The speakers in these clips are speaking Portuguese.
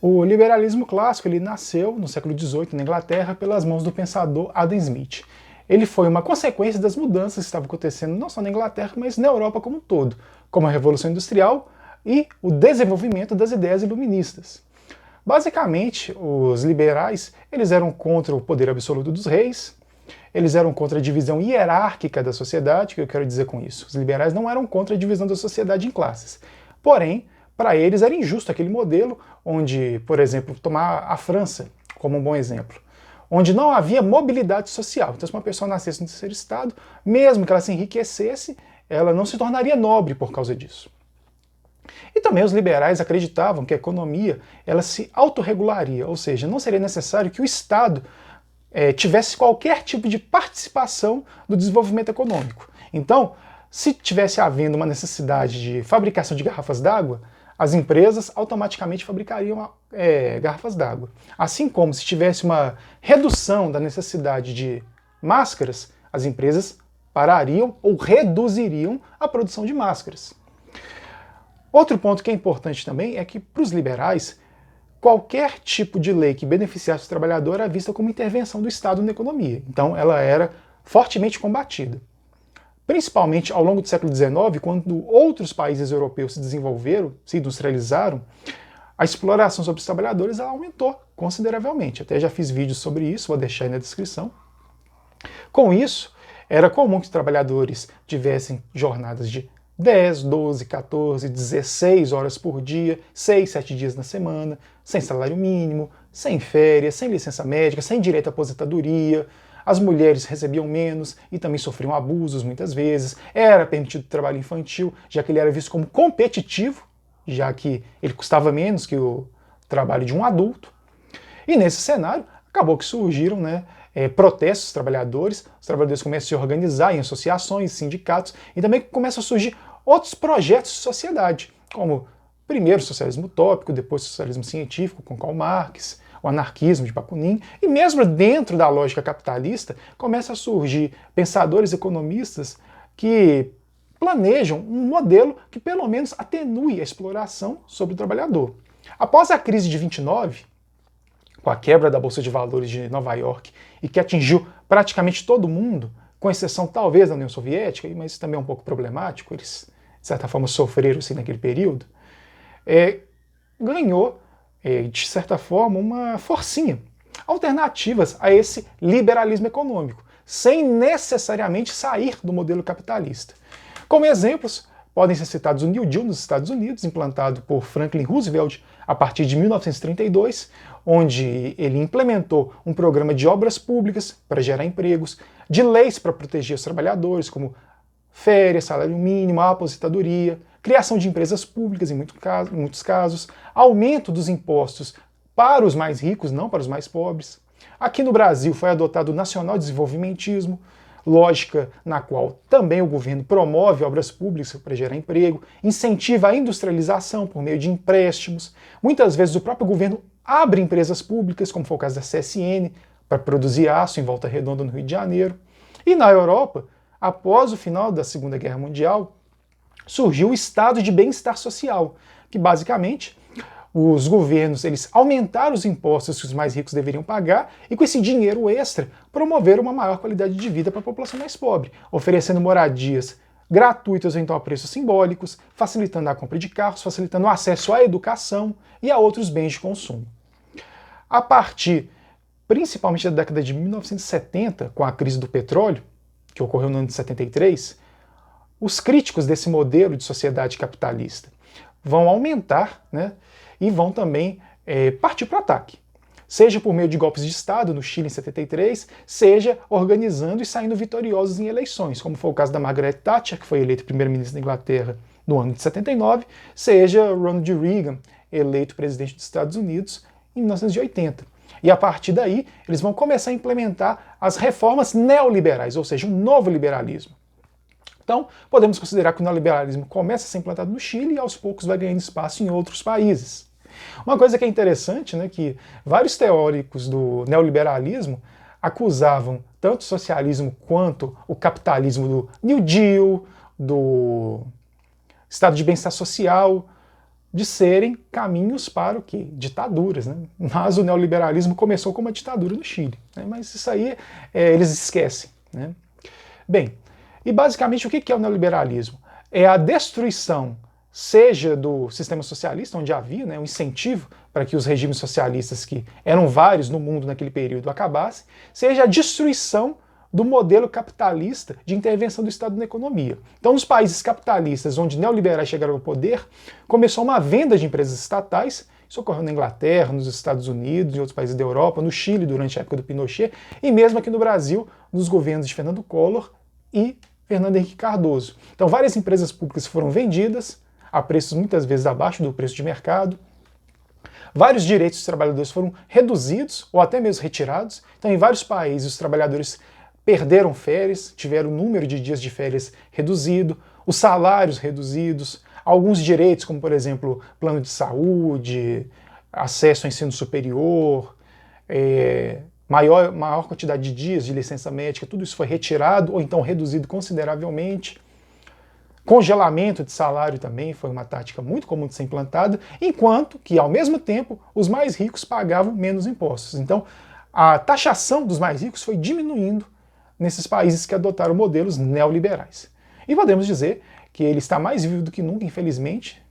O liberalismo clássico ele nasceu no século XVIII na Inglaterra pelas mãos do pensador Adam Smith. Ele foi uma consequência das mudanças que estavam acontecendo não só na Inglaterra, mas na Europa como um todo, como a Revolução Industrial e o desenvolvimento das ideias iluministas. Basicamente, os liberais eles eram contra o poder absoluto dos reis, eles eram contra a divisão hierárquica da sociedade. O que eu quero dizer com isso? Os liberais não eram contra a divisão da sociedade em classes. Porém, para eles era injusto aquele modelo onde, por exemplo, tomar a França como um bom exemplo, onde não havia mobilidade social. Então, se uma pessoa nascesse no terceiro estado, mesmo que ela se enriquecesse, ela não se tornaria nobre por causa disso. E também os liberais acreditavam que a economia ela se autorregularia, ou seja, não seria necessário que o Estado tivesse qualquer tipo de participação no desenvolvimento econômico. Então, se tivesse havendo uma necessidade de fabricação de garrafas d'água, as empresas automaticamente fabricariam garrafas d'água. Assim como se tivesse uma redução da necessidade de máscaras, as empresas parariam ou reduziriam a produção de máscaras. Outro ponto que é importante também é que, para os liberais, qualquer tipo de lei que beneficiasse o trabalhador era vista como intervenção do Estado na economia. Então ela era fortemente combatida. Principalmente ao longo do século XIX, quando outros países europeus se desenvolveram, se industrializaram, a exploração sobre os trabalhadores ela aumentou consideravelmente. Até já fiz vídeos sobre isso, vou deixar aí na descrição. Com isso, era comum que os trabalhadores tivessem jornadas de 10, 12, 14, 16 horas por dia, 6, 7 dias na semana, sem salário mínimo, sem férias, sem licença médica, sem direito à aposentadoria. As mulheres recebiam menos e também sofriam abusos muitas vezes. Era permitido o trabalho infantil, já que ele era visto como competitivo, já que ele custava menos que o trabalho de um adulto. E nesse cenário, acabou que surgiram protestos dos trabalhadores, os trabalhadores começam a se organizar em associações, sindicatos, e também começam a surgir outros projetos de sociedade, como primeiro o socialismo utópico, depois o socialismo científico com Karl Marx, o anarquismo de Bakunin, e mesmo dentro da lógica capitalista começam a surgir pensadores economistas que planejam um modelo que pelo menos atenue a exploração sobre o trabalhador. Após a crise de 29, com a quebra da Bolsa de Valores de Nova York e que atingiu praticamente todo mundo, com exceção talvez da União Soviética, mas isso também é um pouco problemático, eles de certa forma sofreram assim naquele período, ganhou de certa forma uma forcinha, alternativas a esse liberalismo econômico, sem necessariamente sair do modelo capitalista. Como exemplos, podem ser citados o New Deal nos Estados Unidos, implantado por Franklin Roosevelt a partir de 1932, onde ele implementou um programa de obras públicas para gerar empregos, de leis para proteger os trabalhadores, como férias, salário mínimo, aposentadoria, criação de empresas públicas em muitos casos, aumento dos impostos para os mais ricos, não para os mais pobres. Aqui no Brasil foi adotado o nacional desenvolvimentismo, lógica na qual também o governo promove obras públicas para gerar emprego, incentiva a industrialização por meio de empréstimos. Muitas vezes o próprio governo abre empresas públicas, como foi o caso da CSN, para produzir aço em Volta Redonda, no Rio de Janeiro. E na Europa, após o final da Segunda Guerra Mundial, surgiu o estado de bem-estar social, que basicamente os governos eles aumentaram os impostos que os mais ricos deveriam pagar e com esse dinheiro extra promoveram uma maior qualidade de vida para a população mais pobre, oferecendo moradias gratuitas ou então a preços simbólicos, facilitando a compra de carros, facilitando o acesso à educação e a outros bens de consumo. A partir, principalmente da década de 1970, com a crise do petróleo, que ocorreu no ano de 73, os críticos desse modelo de sociedade capitalista vão aumentar, e vão também partir para o ataque. Seja por meio de golpes de Estado, no Chile em 73, seja organizando e saindo vitoriosos em eleições, como foi o caso da Margaret Thatcher, que foi eleita primeira-ministra da Inglaterra no ano de 79, seja Ronald Reagan, eleito presidente dos Estados Unidos em 1980. E a partir daí, eles vão começar a implementar as reformas neoliberais, ou seja, um novo liberalismo. Então, podemos considerar que o neoliberalismo começa a ser implantado no Chile e aos poucos vai ganhando espaço em outros países. Uma coisa que é interessante, que vários teóricos do neoliberalismo acusavam tanto o socialismo quanto o capitalismo do New Deal, do estado de bem-estar social, de serem caminhos para o quê? Ditaduras, né? Mas o neoliberalismo começou com uma ditadura no Chile, né? Mas isso aí eles esquecem, né? Bem, e basicamente o que é o neoliberalismo? É a destruição, seja do sistema socialista, onde havia, né, um incentivo para que os regimes socialistas, que eram vários no mundo naquele período, acabassem, seja a destruição do modelo capitalista de intervenção do Estado na economia. Então, nos países capitalistas onde neoliberais chegaram ao poder, começou uma venda de empresas estatais. Isso ocorreu na Inglaterra, nos Estados Unidos, em outros países da Europa, no Chile durante a época do Pinochet, e mesmo aqui no Brasil, nos governos de Fernando Collor e Fernando Henrique Cardoso. Então, várias empresas públicas foram vendidas a preços muitas vezes abaixo do preço de mercado. Vários direitos dos trabalhadores foram reduzidos ou até mesmo retirados. Então, em vários países, os trabalhadores perderam férias, tiveram o número de dias de férias reduzido, os salários reduzidos, alguns direitos, como por exemplo, plano de saúde, acesso ao ensino superior, maior quantidade de dias de licença médica, tudo isso foi retirado ou então reduzido consideravelmente. Congelamento de salário também foi uma tática muito comum de ser implantada, enquanto que, ao mesmo tempo, os mais ricos pagavam menos impostos. Então, a taxação dos mais ricos foi diminuindo nesses países que adotaram modelos neoliberais. E podemos dizer que ele está mais vivo do que nunca, infelizmente,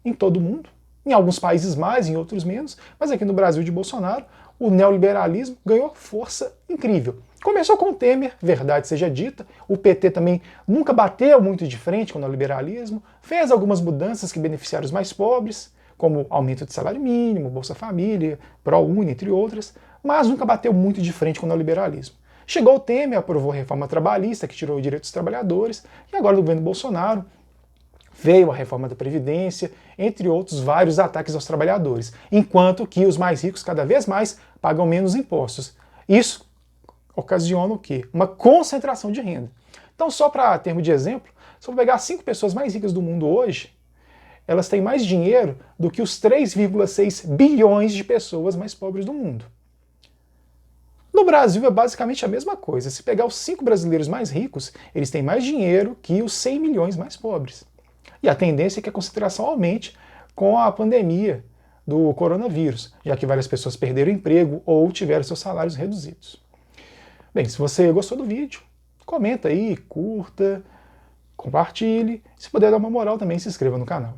em todo o mundo. Em alguns países mais, em outros menos, mas aqui no Brasil de Bolsonaro, o neoliberalismo ganhou força incrível. Começou com o Temer, verdade seja dita, o PT também nunca bateu muito de frente com o neoliberalismo, fez algumas mudanças que beneficiaram os mais pobres, como aumento de salário mínimo, Bolsa Família, ProUni, entre outras, mas nunca bateu muito de frente com o neoliberalismo. Chegou o Temer, aprovou a reforma trabalhista, que tirou o direito dos trabalhadores, e agora do governo Bolsonaro veio a reforma da Previdência, entre outros vários ataques aos trabalhadores, enquanto que os mais ricos cada vez mais pagam menos impostos. Isso ocasiona o quê? Uma concentração de renda. Então, só para termo de exemplo, se eu pegar as 5 pessoas mais ricas do mundo hoje, elas têm mais dinheiro do que os 3,6 bilhões de pessoas mais pobres do mundo. No Brasil é basicamente a mesma coisa. Se pegar os 5 brasileiros mais ricos, eles têm mais dinheiro que os 100 milhões mais pobres. E a tendência é que a concentração aumente com a pandemia do coronavírus, já que várias pessoas perderam o emprego ou tiveram seus salários reduzidos. Bem, se você gostou do vídeo, comenta aí, curta, compartilhe. Se puder dar uma moral também, se inscreva no canal.